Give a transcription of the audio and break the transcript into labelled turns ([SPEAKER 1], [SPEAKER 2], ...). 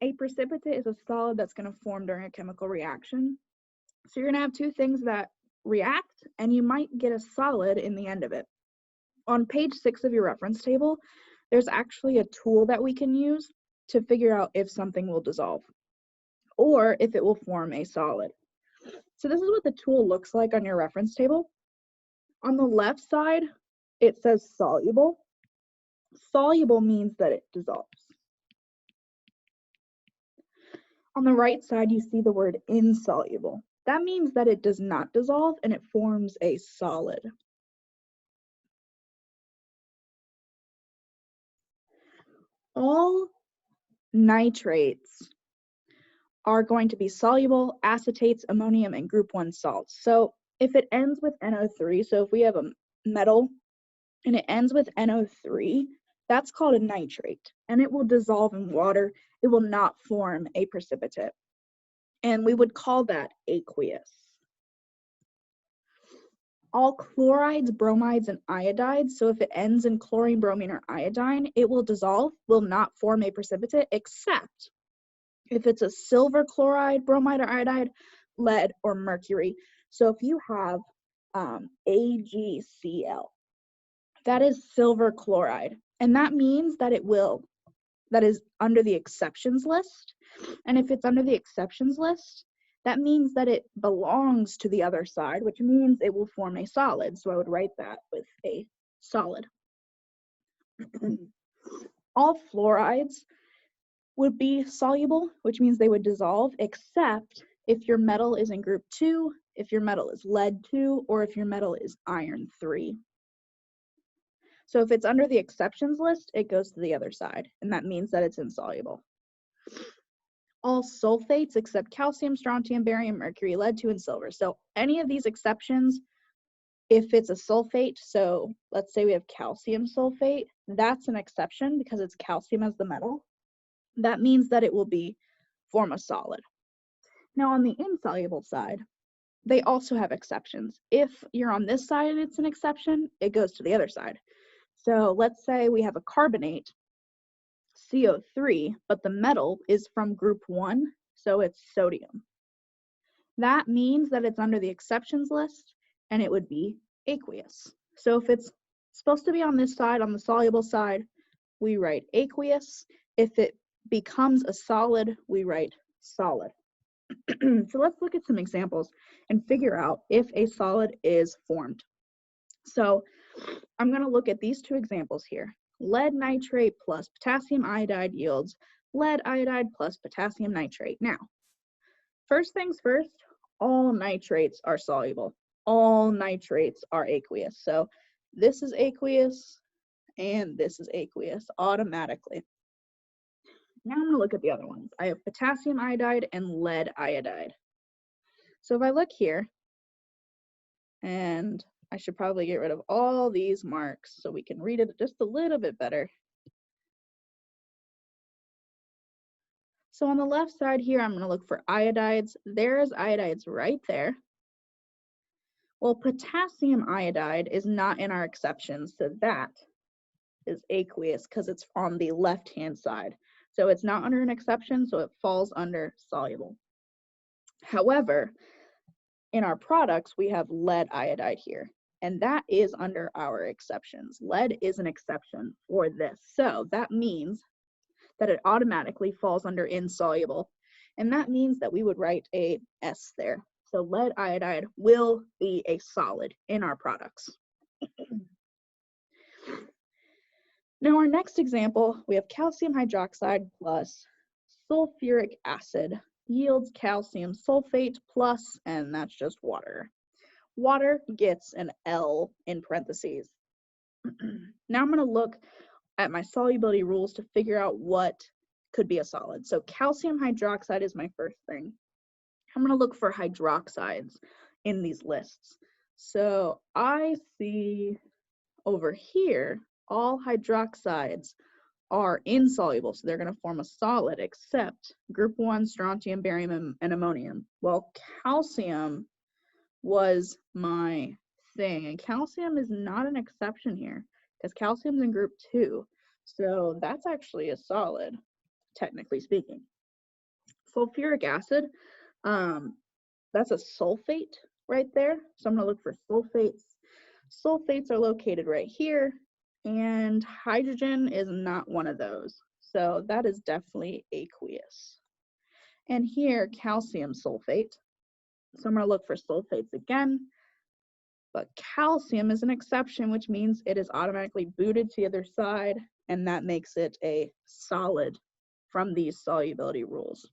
[SPEAKER 1] A precipitate is a solid that's going to form during a chemical reaction. So you're going to have two things that react, and you might get a solid in the end of it. On page 6 of your reference table, there's actually a tool that we can use to figure out if something will dissolve or if it will form a solid. So this is what the tool looks like on your reference table. On the left side, it says soluble. Soluble means that it dissolves. On the right side, you see the word insoluble. That means that it does not dissolve and it forms a solid. All nitrates are going to be soluble, acetates, ammonium, and group 1 salts. So if it ends with NO3, so if we have a metal and it ends with NO3, that's called a nitrate, and it will dissolve in water. It will not form a precipitate, and we would call that aqueous. All chlorides, bromides, and iodides, so if it ends in chlorine, bromine, or iodine, it will dissolve, will not form a precipitate, except if it's a silver chloride, bromide, or iodide, lead, or mercury. So if you have AgCl, that is silver chloride, and that means that that is under the exceptions list. And if it's under the exceptions list, that means that it belongs to the other side, which means it will form a solid. So I would write that with a solid. All fluorides would be soluble, which means they would dissolve, except if your metal is in group 2, if your metal is lead 2, or if your metal is iron 3. So if it's under the exceptions list, it goes to the other side, and that means that it's insoluble. All sulfates except calcium, strontium, barium, mercury, lead 2, and silver. So any of these exceptions, if it's a sulfate, so let's say we have calcium sulfate, that's an exception because it's calcium as the metal. That means that it will form a solid. Now on the insoluble side, they also have exceptions. If you're on this side and it's an exception, it goes to the other side. So let's say we have a carbonate, CO3, but the metal is from group 1, so it's sodium. That means that it's under the exceptions list, and it would be aqueous. So if it's supposed to be on this side, on the soluble side, we write aqueous. If it becomes a solid, we write solid. So let's look at some examples and figure out if a solid is formed. So I'm going to look at these two examples here. Lead nitrate plus potassium iodide yields lead iodide plus potassium nitrate. Now, first things first, all nitrates are soluble. All nitrates are aqueous. So this is aqueous and this is aqueous automatically. Now I'm going to look at the other ones. I have potassium iodide and lead iodide. So if I look here, and I should probably get rid of all these marks so we can read it just a little bit better. So on the left side here, I'm going to look for iodides. There's iodides right there. Well, potassium iodide is not in our exceptions, so that is aqueous because it's on the left-hand side. So it's not under an exception, so it falls under soluble. However, in our products, we have lead iodide here, and that is under our exceptions. Lead is an exception for this. So that means that it automatically falls under insoluble, and that means that we would write a S there. So lead iodide will be a solid in our products. Now our next example, we have calcium hydroxide plus sulfuric acid yields calcium sulfate plus, and that's just water. Water gets an L in parentheses. Now I'm going to look at my solubility rules to figure out what could be a solid. So calcium hydroxide is my first thing. I'm going to look for hydroxides in these lists. So I see over here, all hydroxides are insoluble, so they're going to form a solid, except group 1, strontium, barium, and ammonium. Well, calcium was my thing, and calcium is not an exception here, because calcium's in group 2, so that's actually a solid, technically speaking. Sulfuric acid, that's a sulfate right there. So I'm going to look for sulfates. Sulfates are located right here, and hydrogen is not one of those. So that is definitely aqueous. And here, calcium sulfate. So I'm going to look for sulfates again. But calcium is an exception, which means it is automatically booted to the other side, and that makes it a solid from these solubility rules.